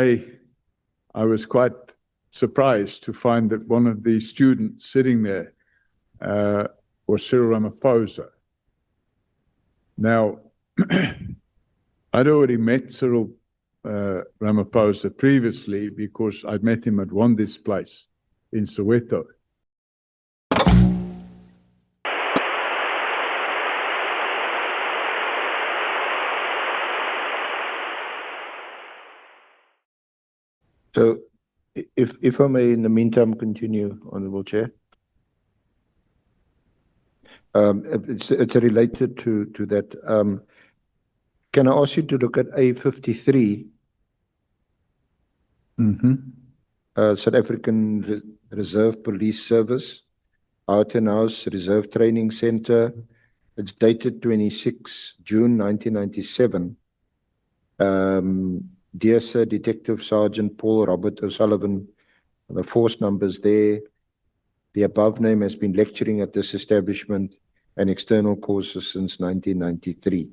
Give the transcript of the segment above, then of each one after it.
I was quite surprised to find that one of the students sitting there was Cyril Ramaphosa. Now, I'd already met Cyril Ramaphosa previously because I'd met him at Wandi's place in Soweto. So, if I may, in the meantime, continue, Honourable Chair. It's related to that. Can I ask you to look at A53? South African Reserve Police Service, House Reserve Training Centre. It's dated 26 June 1997. Dear Sir, Detective Sergeant Paul Robert O'Sullivan, the force numbers there. The above name has been lecturing at this establishment and external courses since 1993.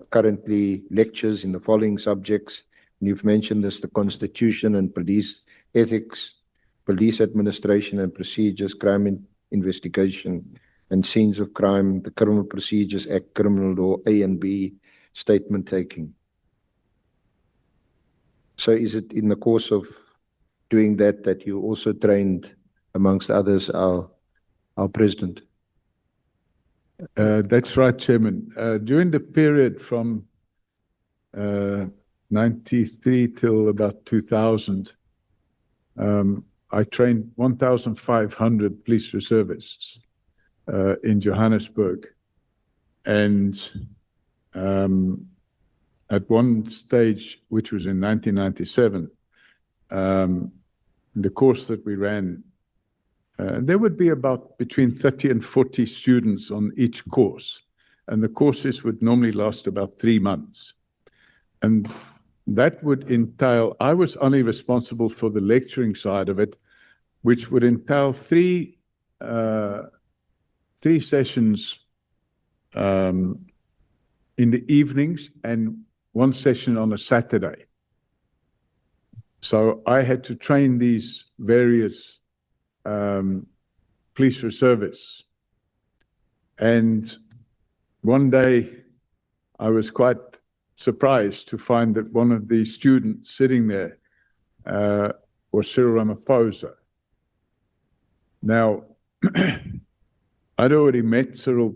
Currently lectures in the following subjects, and you've mentioned this: the Constitution and Police Ethics, Police Administration and Procedures, Crime Investigation and Scenes of Crime, the Criminal Procedures Act, Criminal Law A and B, statement taking. So is it in the course of doing that you also trained, amongst others, our President? That's right, Chairman. During the period from 93 till about 2000, I trained 1,500 police reservists in Johannesburg. And at one stage, which was in 1997, the course that we ran, there would be about between 30 and 40 students on each course. And the courses would normally last about 3 months. And that would entail, I was only responsible for the lecturing side of it, which would entail three sessions in the evenings and one session on a Saturday. So I had to train these various police reservists. And one day I was quite surprised to find that one of the students sitting there was Cyril Ramaphosa. Now, I'd already met Cyril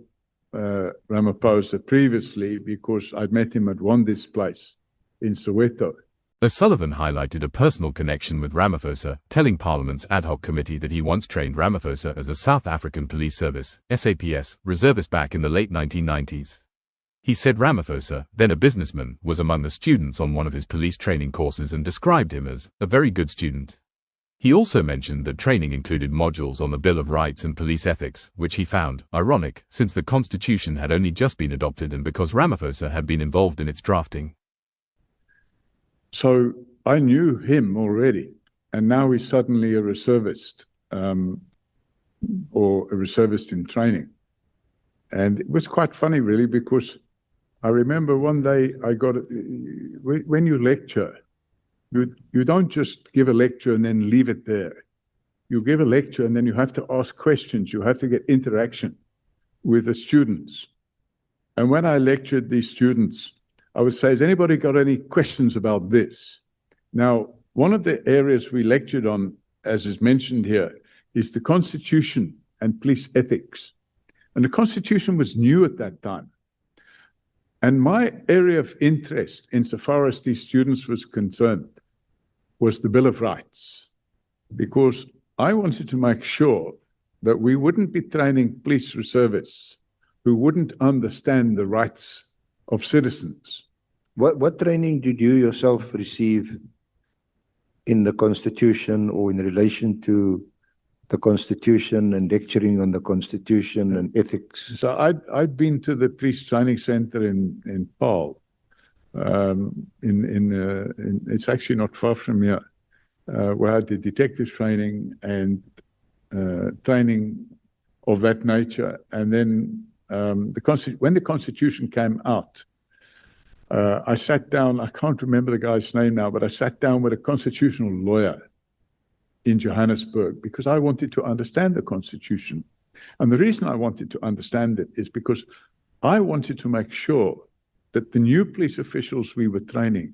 Ramaphosa previously because I'd met him at Wandi's place in Soweto. O'Sullivan highlighted a personal connection with Ramaphosa, telling Parliament's ad hoc committee that he once trained Ramaphosa as a South African Police Service (SAPS) reservist back in the late 1990s. He said Ramaphosa, then a businessman, was among the students on one of his police training courses and described him as a very good student. He also mentioned that training included modules on the Bill of Rights and police ethics, which he found ironic, since the Constitution had only just been adopted and because Ramaphosa had been involved in its drafting. So I knew him already, and now he's suddenly a reservist, or a reservist in training. And it was quite funny, really, because I remember one day I got, when you lecture, you don't just give a lecture and then leave it there. You give a lecture and then you have to ask questions. You have to get interaction with the students. And when I lectured these students, I would say, has anybody got any questions about this? Now, one of the areas we lectured on, as is mentioned here, is the Constitution and police ethics. And the Constitution was new at that time. And my area of interest, insofar as these students was concerned, was the Bill of Rights, because I wanted to make sure that we wouldn't be training police reservists who wouldn't understand the rights of citizens. What training did you yourself receive in the Constitution or in relation to the Constitution and lecturing on the Constitution and ethics? So I'd been to the police training center in Paarl. It's actually not far from here, where I did detective training and training of that nature. And then when the Constitution came out, I sat down, I can't remember the guy's name now, but I sat down with a constitutional lawyer in Johannesburg because I wanted to understand the Constitution. And the reason I wanted to understand it is because I wanted to make sure that the new police officials we were training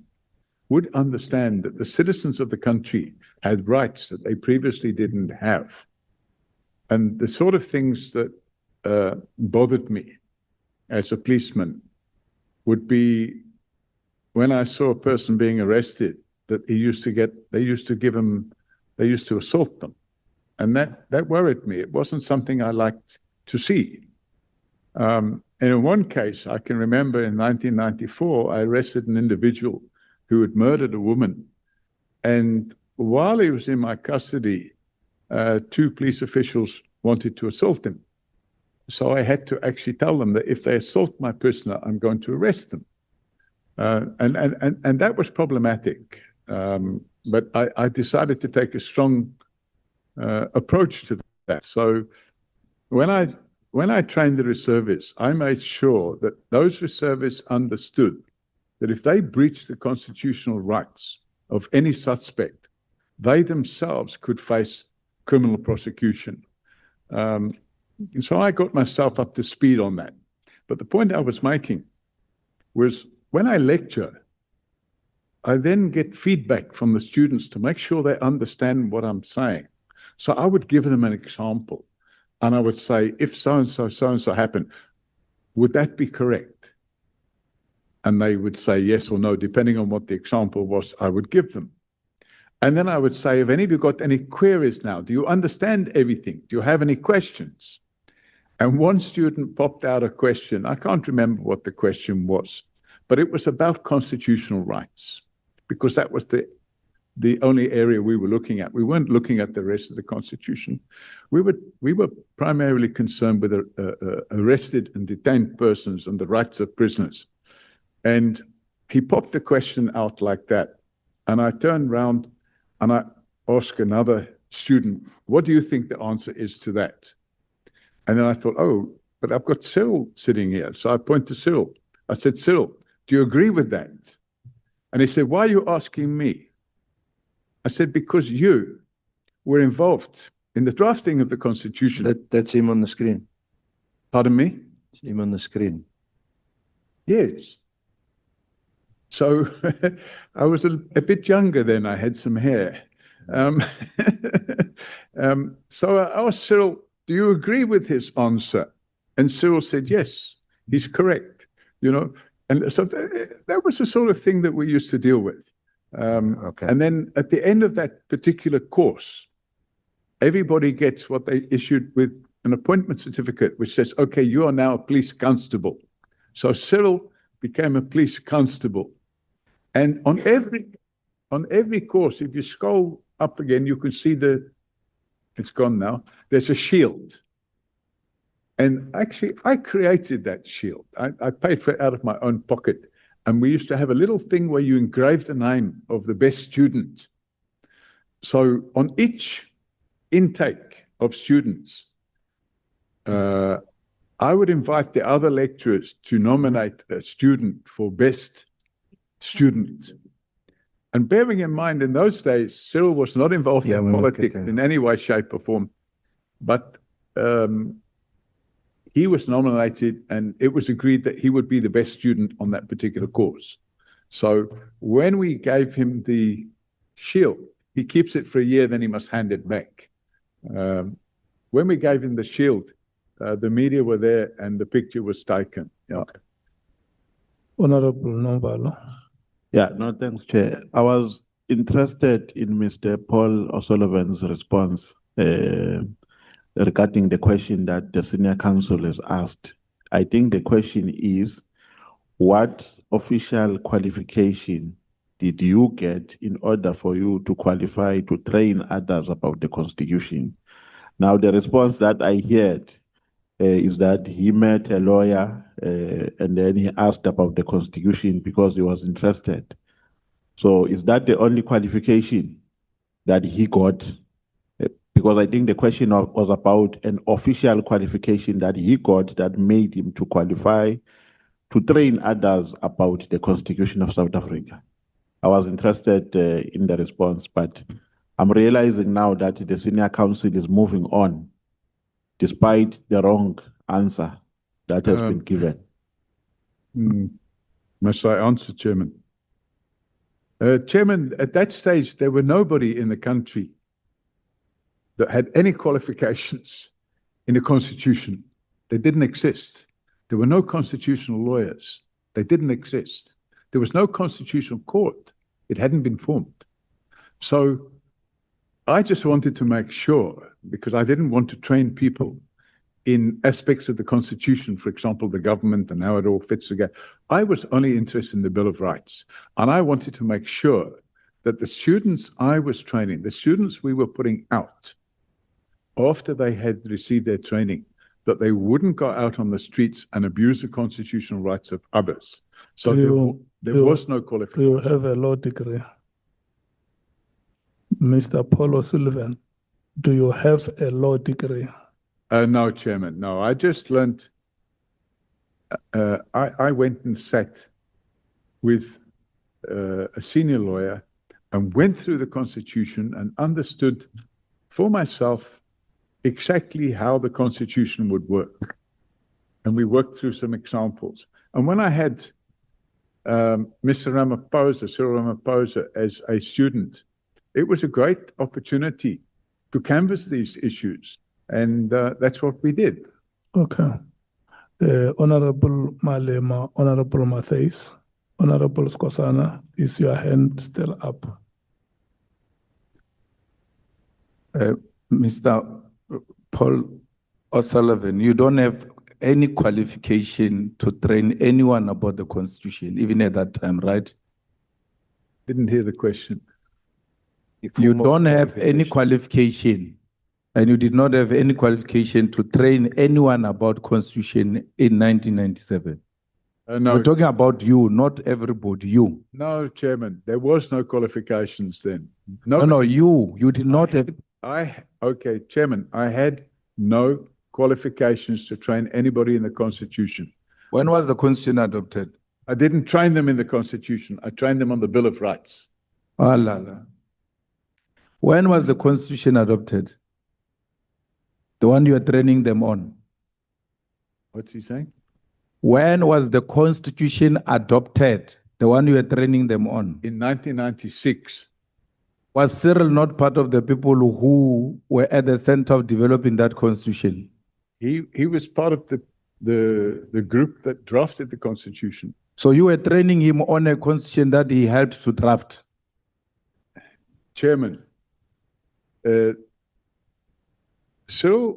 would understand that the citizens of the country had rights that they previously didn't have. And the sort of things that bothered me as a policeman would be when I saw a person being arrested, that they used to assault them. And that worried me. It wasn't something I liked to see. And in one case, I can remember in 1994, I arrested an individual who had murdered a woman. And while he was in my custody, 2 police officials wanted to assault him. So I had to actually tell them that if they assault my prisoner, I'm going to arrest them. And that was problematic. But I decided to take a strong approach to that. So when I trained the reservists, I made sure that those reservists understood that if they breached the constitutional rights of any suspect, they themselves could face criminal prosecution. And so I got myself up to speed on that. But the point I was making was when I lecture, I then get feedback from the students to make sure they understand what I'm saying. So I would give them an example and I would say, if so-and-so happened, would that be correct? And they would say yes or no, depending on what the example was I would give them. And then I would say, have any of you got any queries now? Do you understand everything? Do you have any questions? And one student popped out a question. I can't remember what the question was, but it was about constitutional rights, because that was the only area we were looking at. We weren't looking at the rest of the Constitution. We were primarily concerned with arrested and detained persons and the rights of prisoners. And he popped the question out like that. And I turned around and I asked another student, what do you think the answer is to that? And then I thought, oh, but I've got Cyril sitting here. So I point to Cyril. I said, Cyril, do you agree with that? And he said, why are you asking me? I said, because you were involved in the drafting of the Constitution. That's him on the screen. Pardon me? It's him on the screen. Yes. So I was a bit younger then. I had some hair. So I asked Cyril, do you agree with his answer? And Cyril said, yes, he's correct. And so that was the sort of thing that we used to deal with. Okay. And then at the end of that particular course, everybody gets what they issued with an appointment certificate, which says, okay, you are now a police constable. So Cyril became a police constable. And on every course, if you scroll up again, you can see it's gone now, there's a shield. And actually, I created that shield. I paid for it out of my own pocket. And we used to have a little thing where you engrave the name of the best student. So on each intake of students, I would invite the other lecturers to nominate a student for best student. And bearing in mind, in those days, Cyril was not involved in politics in any way, shape, or form. But he was nominated, and it was agreed that he would be the best student on that particular course. So when we gave him the shield, he keeps it for a year, then he must hand it back. When we gave him the shield, the media were there and the picture was taken. Yeah. Okay. Honorable Nombalo. Yeah, no, thanks, Chair. I was interested in Mr. Paul O'Sullivan's response regarding the question that the senior counsel has asked. I think the question is, what official qualification did you get in order for you to qualify to train others about the Constitution? Now, the response that I heard is that he met a lawyer and then he asked about the Constitution because he was interested. So is that the only qualification that he got? Because I think the question was about an official qualification that he got that made him to qualify to train others about the Constitution of South Africa? I was interested in the response, but I'm realizing now that the senior counsel is moving on despite the wrong answer that has been given. Must I answer, Chairman? Chairman, at that stage, there were nobody in the country that had any qualifications in the Constitution. They didn't exist. There were no constitutional lawyers. They didn't exist. There was no constitutional court. It hadn't been formed. So I just wanted to make sure, because I didn't want to train people in aspects of the Constitution, for example, the government and how it all fits together. I was only interested in the Bill of Rights. And I wanted to make sure that the students I was training, the students we were putting out, after they had received their training, that they wouldn't go out on the streets and abuse the constitutional rights of others. So there was no qualification. Do you have a law degree? Mr. Paul O'Sullivan, do you have a law degree? No, Chairman, no. I just learned, I went and sat with a senior lawyer and went through the Constitution and understood for myself exactly how the Constitution would work. And we worked through some examples. And when I had Mr. Ramaphosa, Cyril Ramaphosa, as a student, it was a great opportunity to canvass these issues. And that's what we did. Okay. Honorable Malema, Honorable Matthys, Honorable Skosana, is your hand still up? Mr. Paul O'Sullivan, you don't have any qualification to train anyone about the Constitution, even at that time, right? Didn't hear the question. You don't have any qualification, and you did not have any qualification to train anyone about Constitution in 1997. No, we're talking about you, not everybody, you. No, Chairman, there was no qualifications then. No, you did not have. Okay, Chairman, I had no qualifications to train anybody in the Constitution. When was the Constitution adopted? I didn't train them in the Constitution. I trained them on the Bill of Rights. Oh, la, la. When was the Constitution adopted? The one you are training them on? What's he saying? When was the Constitution adopted? The one you are training them on? In 1996. Was Cyril not part of the people who were at the center of developing that Constitution? He was part of the group that drafted the Constitution. So you were training him on a Constitution that he helped to draft? Chairman, Cyril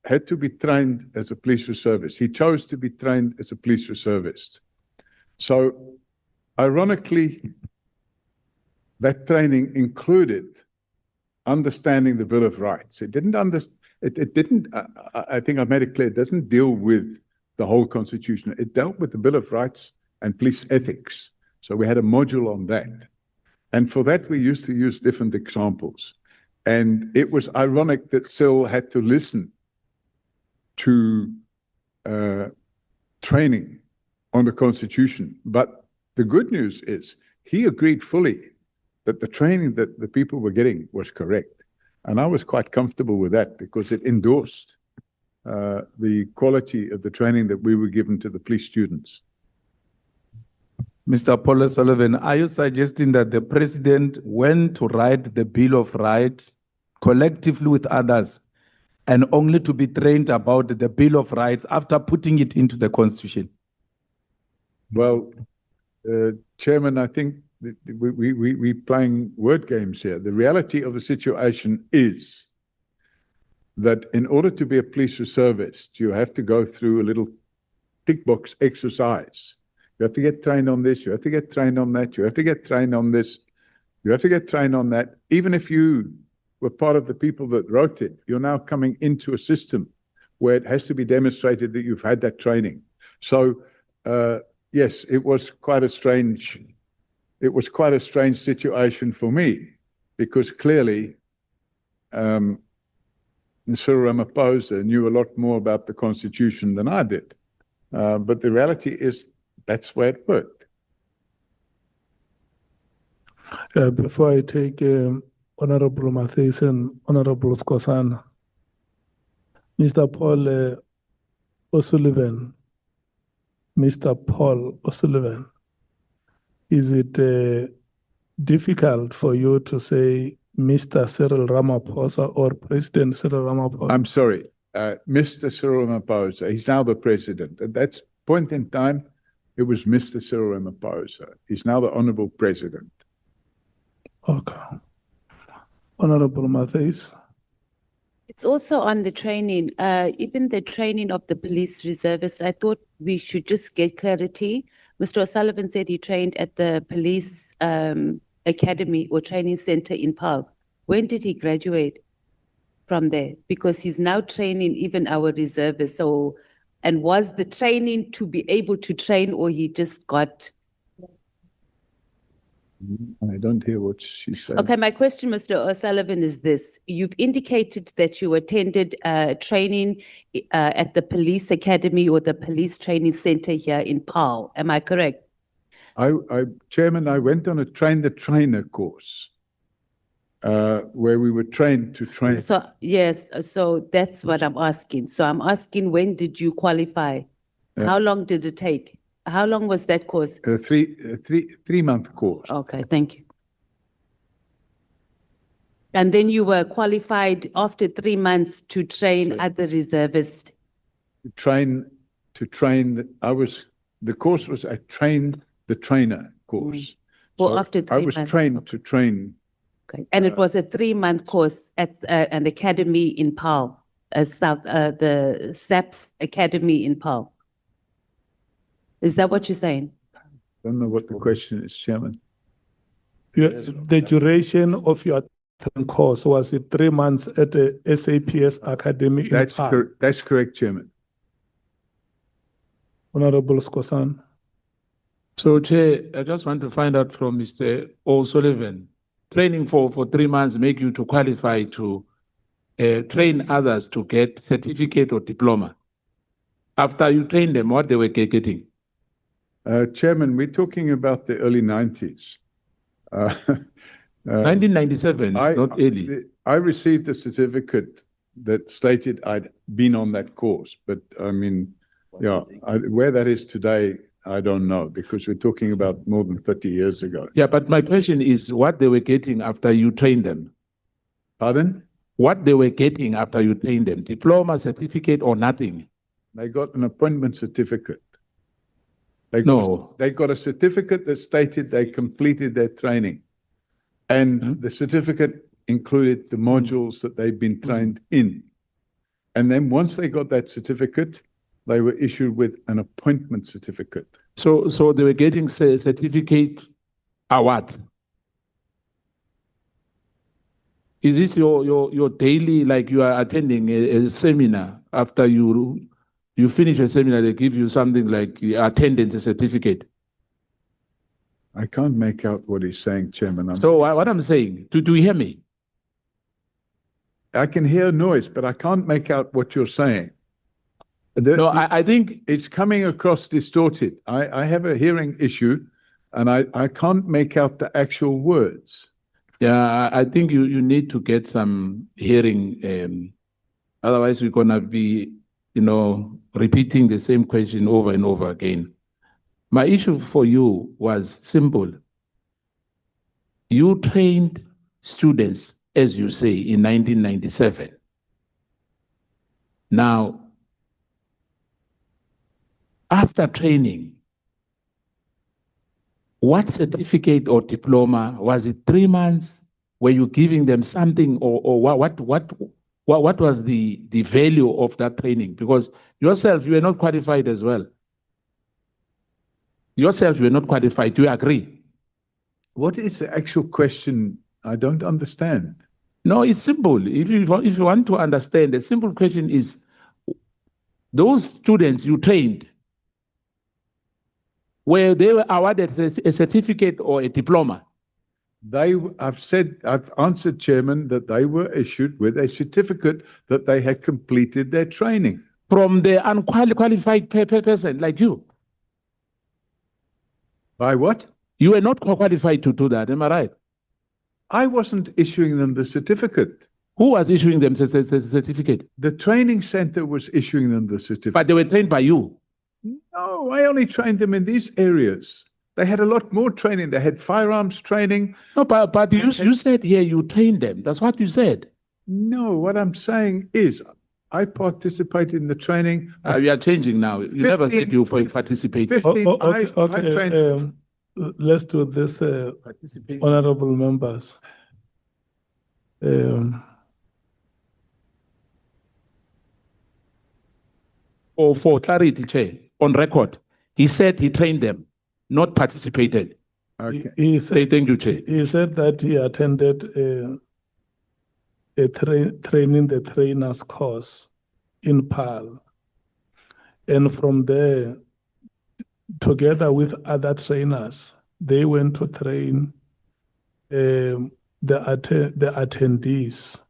had to be trained as a police reservist. He chose to be trained as a police reservist. So, ironically, that training included understanding the Bill of Rights. It didn't I think I've made it clear, it doesn't deal with the whole Constitution. It dealt with the Bill of Rights and police ethics. So we had a module on that. And for that, we used to use different examples. And it was ironic that Cyril had to listen to training on the Constitution. But the good news is he agreed fully that the training that the people were getting was correct. And I was quite comfortable with that because it endorsed the quality of the training that we were given to the police students. Mr. Paul O'Sullivan, are you suggesting that the president went to write the Bill of Rights collectively with others and only to be trained about the Bill of Rights after putting it into the Constitution? Well, Chairman, I think we're playing word games here. The reality of the situation is that in order to be a police reservist, you have to go through a little tick box exercise. You have to get trained on this, you have to get trained on that, you have to get trained on this, you have to get trained on that. Even if you were part of the people that wrote it, you're now coming into a system where it has to be demonstrated that you've had that training. So, yes, it was quite a strange situation for me, because clearly Cyril Ramaphosa knew a lot more about the Constitution than I did. But the reality is That's where it worked. Before I take Honorable Matthys and Honorable Skosana, Mr. Paul O'Sullivan, Mr. Paul O'Sullivan, is it difficult for you to say Mr. Cyril Ramaphosa or President Cyril Ramaphosa? I'm sorry, Mr. Cyril Ramaphosa. He's now the president. At that point in time, it was Mr. Cyril Ramaphosa. He's now the honorable president. Okay. Honorable Matthys. It's also on the training, even the training of the police reservists. I thought we should just get clarity. Mr. O'Sullivan said he trained at the police academy or training center in Paarl. When did he graduate from there? Because he's now training even our reservists. So, and was the training to be able to train, or he just got? I don't hear what she said. Okay, my question, Mr. O'Sullivan, is this. You've indicated that you attended training at the police academy or the police training center here in Paarl. Am I correct? Chairman, I went on a train the trainer course where we were trained to train. So, yes, so that's what I'm asking. So I'm asking, when did you qualify? How long did it take? How long was that course? A three-month course. Okay, thank you. And then you were qualified after 3 months to train other reservists. The course was a train the trainer course. Well, So after 3 I was months. trained to train. Okay. And it was a 3-month course at an academy in Paarl, the SAPS Academy in Paarl. Is that what you're saying? I don't know what the question is, Chairman. The duration of your course, was it 3 months at the SAPS Academy in Paarl? That's correct, Chairman. Honorable Skosana. So, Chair, I just want to find out from Mr. O'Sullivan, training for 3 months make you to qualify to train others to get certificate or diploma. After you train them, what they were getting? Chairman, we're talking about the early 90s. 1997, not early. I received a certificate that stated I'd been on that course, but I mean, yeah, where that is today, I don't know, because we're talking about more than 30 years ago. Yeah, but my question is what they were getting after you trained them? Pardon? What they were getting after you trained them? Diploma, certificate, or nothing? They got an appointment certificate. They got a certificate that stated they completed their training. And the certificate included the modules that they've been trained in. And then once they got that certificate, they were issued with an appointment certificate. So they were getting certificate what? Is this your daily, like you are attending a seminar, after you finish a seminar, they give you something like attendance certificate? I can't make out what he's saying, Chairman. So what I'm saying, do you hear me? I can hear noise, but I can't make out what you're saying. I think it's coming across distorted. I have a hearing issue, and I can't make out the actual words. Yeah, I think you need to get some hearing. Otherwise, we're gonna be, repeating the same question over and over again. My issue for you was simple. You trained students, as you say, in 1997. Now, after training, what certificate or diploma, was it 3 months? Were you giving them something, or what was the value of that training? Because yourself, you were not qualified as well. Yourself, you were not qualified. Do you agree? What is the actual question? I don't understand. No, it's simple. If you want to understand, the simple question is, those students you trained, where they were awarded a certificate or a diploma? I've answered, Chairman, that they were issued with a certificate that they had completed their training. From the unqualified person like you? By what? You were not qualified to do that, am I right? I wasn't issuing them the certificate. Who was issuing them the certificate? The training center was issuing them the certificate. But they were trained by you. No, I only trained them in these areas. They had a lot more training. They had firearms training. No, but you said here you trained them. That's what you said. No, what I'm saying is I participated in the training. We are changing now. You never said you participated. 15, Okay, I trained. let's do this, honorable members. For clarity, Chair, on record, he said he trained them, not participated. Okay. He Say said, thank you, Chair. he said that he attended training the trainers course in PAL. And from there, together with other trainers, they went to train the attendees.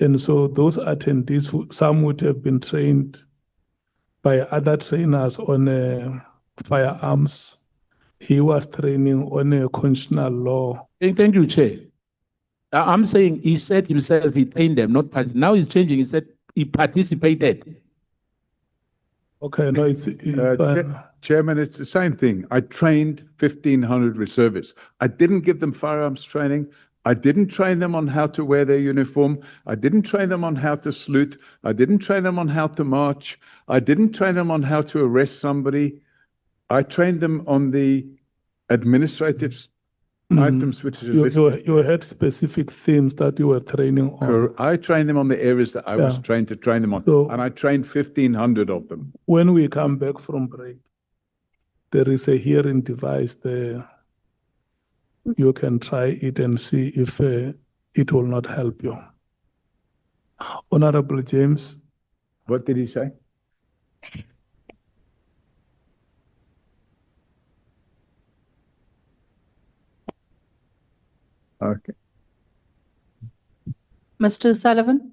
And so those attendees, some would have been trained by other trainers on firearms. He was training on a constitutional law. Thank you, Chair. I'm saying he said himself he trained them, not participated. Now he's changing. He said he participated. Okay, no, it's fine. Chairman, it's the same thing. I trained 1,500 reservists. I didn't give them firearms training. I didn't train them on how to wear their uniform. I didn't train them on how to salute. I didn't train them on how to march. I didn't train them on how to arrest somebody. I trained them on the administrative items which is listed. You had specific themes that you were training on. I trained them on the areas that I was trained to train them on, So- and I trained 1,500 of them. When we come back from break, there is a hearing device there. You can try it and see if it will not help you. Honorable James. What did he say? Okay. Mr. Sullivan,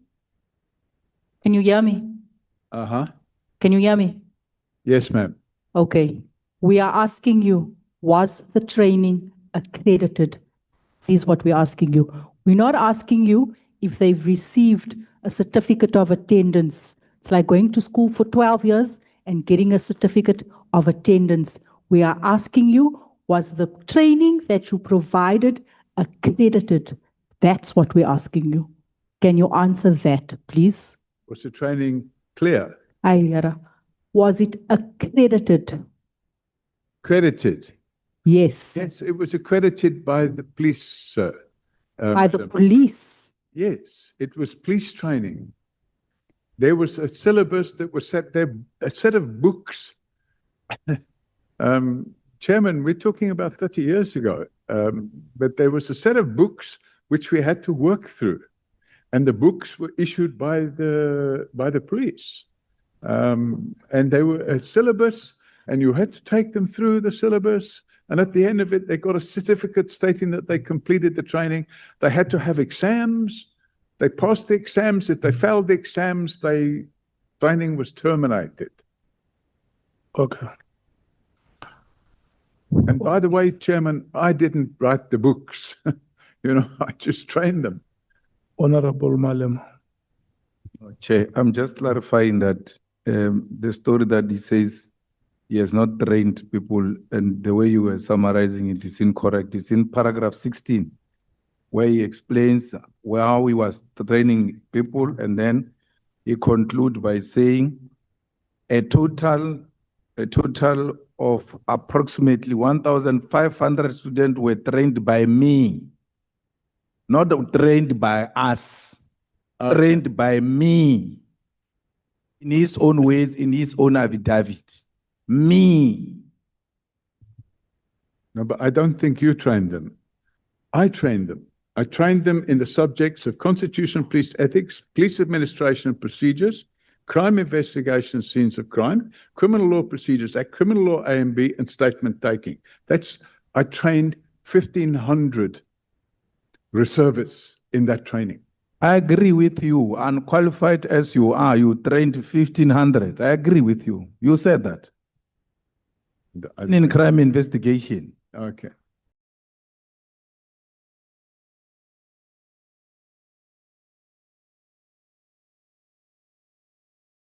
can you hear me? Uh-huh. Can you hear me? Yes, ma'am. Okay. We are asking you, was the training accredited? Is what we're asking you. We're not asking you if they've received a certificate of attendance. It's like going to school for 12 years and getting a certificate of attendance. We are asking you, was the training that you provided accredited? That's what we're asking you. Can you answer that, please? Was the training clear? Was it accredited? Credited? Yes. Yes, it was accredited by the police, sir. By the police? Yes, it was police training. There was a syllabus that was set there, a set of books. Chairman, we're talking about 30 years ago, but there was a set of books which we had to work through, and the books were issued by the police, and they were a syllabus, and you had to take them through the syllabus. And at the end of it, they got a certificate stating that they completed the training. They had to have exams. They passed the exams. If they failed the exams, training was terminated. Okay. And by the way, Chairman, I didn't write the books. I just trained them. Honorable Malena. Chair, I'm just clarifying that the story that he says he has not trained people, and the way you were summarizing it is incorrect. It's in paragraph 16, where he explains how he was training people, and then he concludes by saying a total of approximately 1,500 students were trained by me, not trained by us, trained by me, in his own words, in his own affidavit. Me. No, but I don't think you trained them. I trained them. I trained them in the subjects of constitutional police ethics, police administration and procedures, crime investigation, scenes of crime, criminal law procedures act, criminal law A and B, and statement taking. I trained 1,500 reservists in that training. I agree with you. Unqualified as you are, you trained 1,500. I agree with you. You said that. I- In crime investigation. Okay.